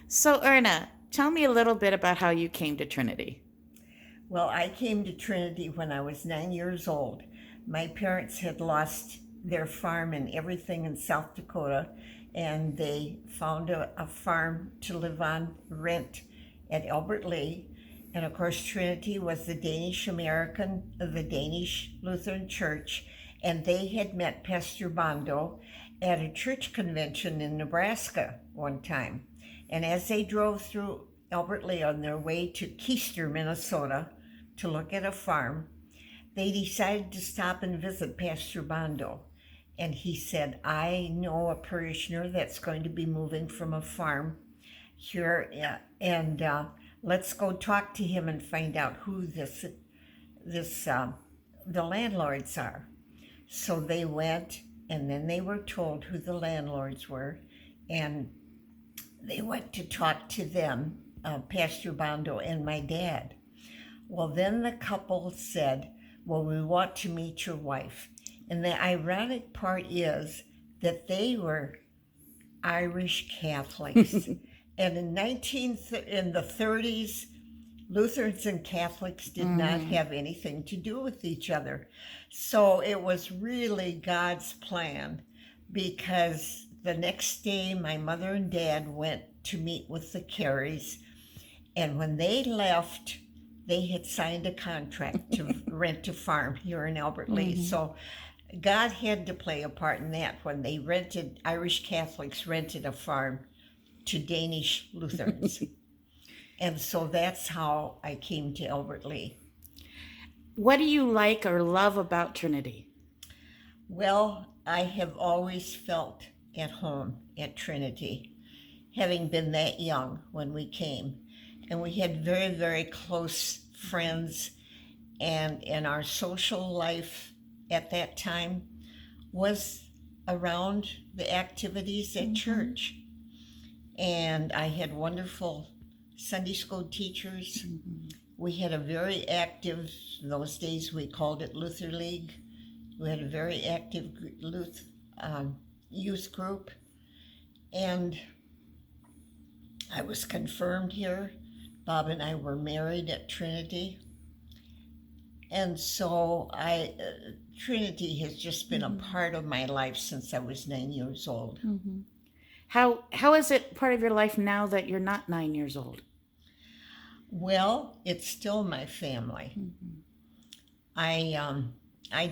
So, Erna, tell me a little bit about how you came to Trinity. Well, I came to Trinity when I was 9 years old. My parents had lost their farm and everything in South Dakota, and they found a farm to live on rent at Albert Lea. And of course, Trinity was the Danish Lutheran Church, and they had met Pastor Bondo at a church convention in Nebraska one time. And as they drove through Albert Lea on their way to Keister, Minnesota, to look at a farm, they decided to stop and visit Pastor Bondo. And he said, I know a parishioner that's going to be moving from a farm here, and let's go talk to him and find out who the landlords are. So they went, and then they were told who the landlords were, and they went to talk to them, Pastor Bondo and my dad. Well, then the couple said, well, we want to meet your wife. And the ironic part is that they were Irish Catholics. And in the 30s, Lutherans and Catholics did not have anything to do with each other. So it was really God's plan, because the next day my mother and dad went to meet with the Careys. And when they left, they had signed a contract to rent a farm here in Albert Lea. So God had to play a part in that when Irish Catholics rented a farm to Danish Lutherans. And so that's how I came to Albert Lea. What do you like or love about Trinity? Well, I have always felt at home at Trinity, having been that young when we came. And we had very, very close friends, and our social life at that time was around the activities at church. And I had wonderful Sunday school teachers. We had a very active, in those days we called it Luther League. We had a very active youth group. And I was confirmed here. Bob and I were married at Trinity. And so Trinity has just been a part of my life since I was 9 years old. How is it part of your life now that you're not 9 years old? Well, it's still my family. I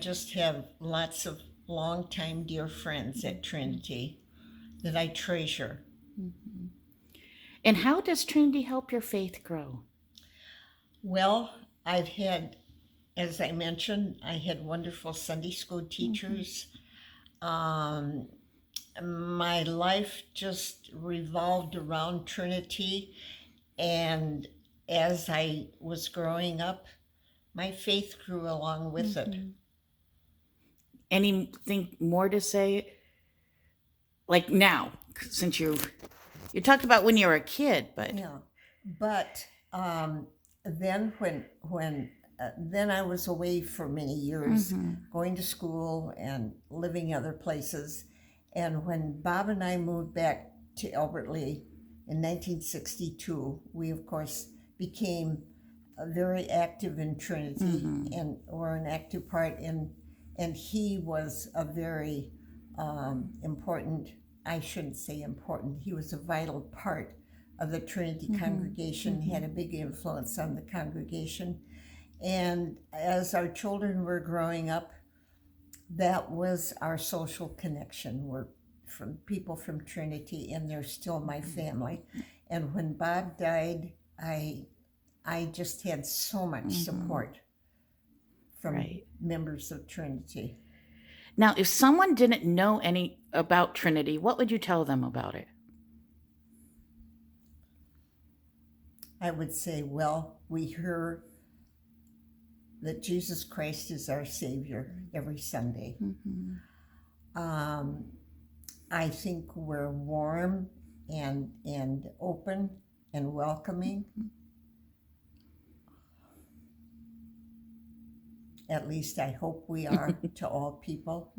just have lots of longtime dear friends at Trinity that I treasure. And how does Trinity help your faith grow? Well, as I mentioned, I had wonderful Sunday school teachers. My life just revolved around Trinity, and as I was growing up, my faith grew along with it. Anything more to say? Like now, since you talked about when you were a kid, but Yeah, but then then I was away for many years, going to school and living other places. And when Bob and I moved back to Albert Lea in 1962, we of course became very active in Trinity, and were an active part in. And he was a very important, I shouldn't say important, he was a vital part of the Trinity congregation, had a big influence on the congregation. And as our children were growing up, that was our social connection. We're from people from Trinity, and they're still my family. And when Bob died, I just had so much support from members of Trinity. Now, if someone didn't know any about Trinity, what would you tell them about it? I would say, well, we hear that Jesus Christ is our Savior every Sunday. I think we're warm and open and welcoming. At least I hope we are to all people.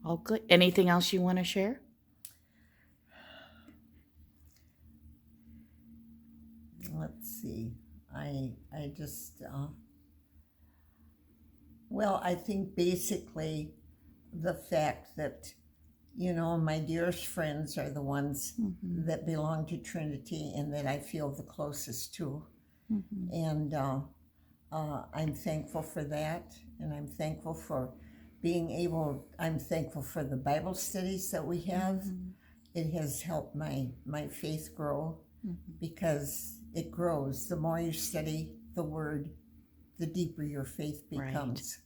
All good. Anything else you want to share? let's see. I just well, I think basically the fact that, you know, my dearest friends are the ones that belong to Trinity and that I feel the closest to. And I'm thankful for that. And I'm thankful for I'm thankful for the Bible studies that we have. It has helped my faith grow because it grows. The more you study the Word, the deeper your faith becomes.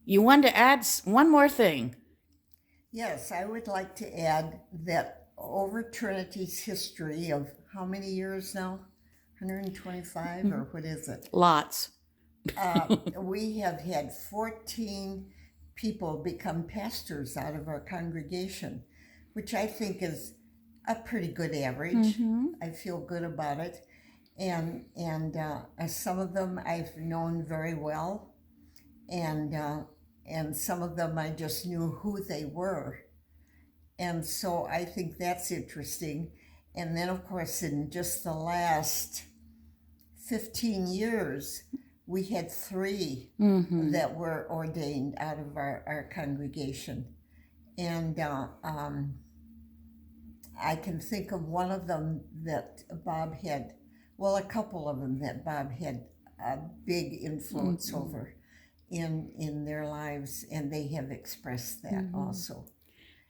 You wanted to add one more thing. Yes, I would like to add that over Trinity's history of how many years now? 125 or what is it? Lots. We have had 14 people become pastors out of our congregation, which I think is a pretty good average. I feel good about it. And some of them I've known very well, and some of them I just knew who they were. And so I think that's interesting. And then, of course, in just the last 15 years, we had 3 that were ordained out of our congregation. And I can think of one of them that Bob had, well, a couple of them that Bob had a big influence over in their lives, and they have expressed that also.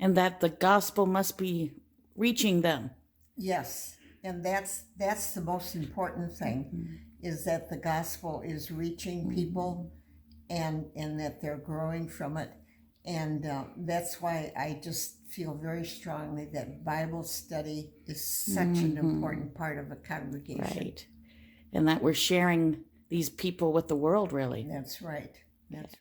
And that the gospel must be reaching them. Yes, and that's the most important thing, is that the gospel is reaching people, and that they're growing from it. And that's why I just feel very strongly that Bible study is such an important part of a congregation. Right. And that we're sharing these people with the world, really. That's right. That's